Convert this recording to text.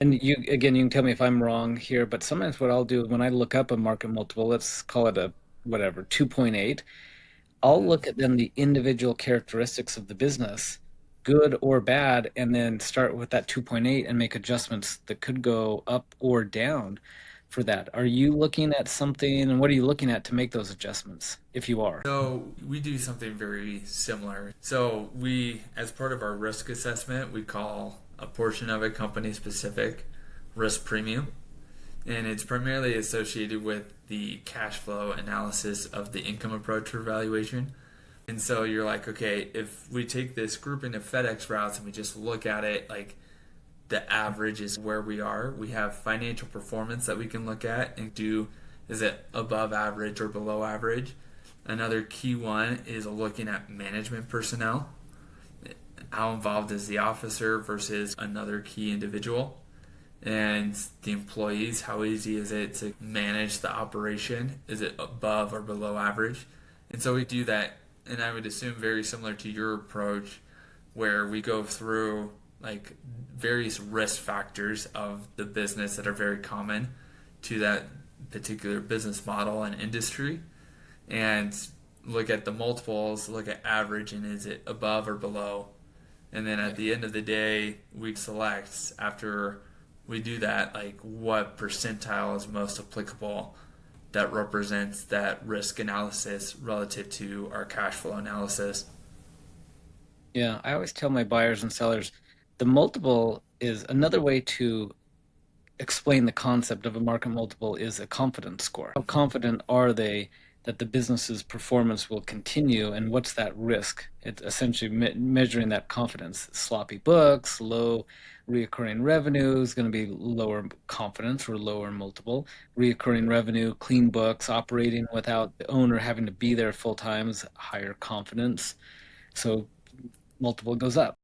And you, again, you can tell me if I'm wrong here, but sometimes what I'll do when I look up a market multiple, let's call it a whatever, 2.8, I'll Hmm. look at then the individual characteristics of the business, good or bad, and then start with that 2.8 and make adjustments that could go up or down for that. Are you looking at something, and what are you looking at to make those adjustments, if you are? So we do something very similar. So we, as part of our risk assessment, we call a portion of it company specific risk premium. And it's primarily associated with the cash flow analysis of the income approach for valuation. And so you're like, okay, if we take this grouping of FedEx routes and we just look at it like the average is where we are, we have financial performance that we can look at and do, is it above average or below average? Another key one is looking at management personnel. How involved is the officer versus another key individual? And the employees, how easy is it to manage the operation? Is it above or below average? And so we do that, and I would assume very similar to your approach, where we go through like various risk factors of the business that are very common to that particular business model and industry, and look at the multiples, look at average, and is it above or below? And then at the end of the day, we select after we do that, like what percentile is most applicable that represents that risk analysis relative to our cash flow analysis. Yeah, I always tell my buyers and sellers the multiple is another way to explain the concept of a market multiple is a confidence score. How confident are they that the business's performance will continue, and what's that risk? It's essentially measuring that confidence. Sloppy books, low reoccurring revenue is going to be lower confidence or lower multiple. Reoccurring revenue, clean books, operating without the owner having to be there full time is higher confidence. So multiple goes up.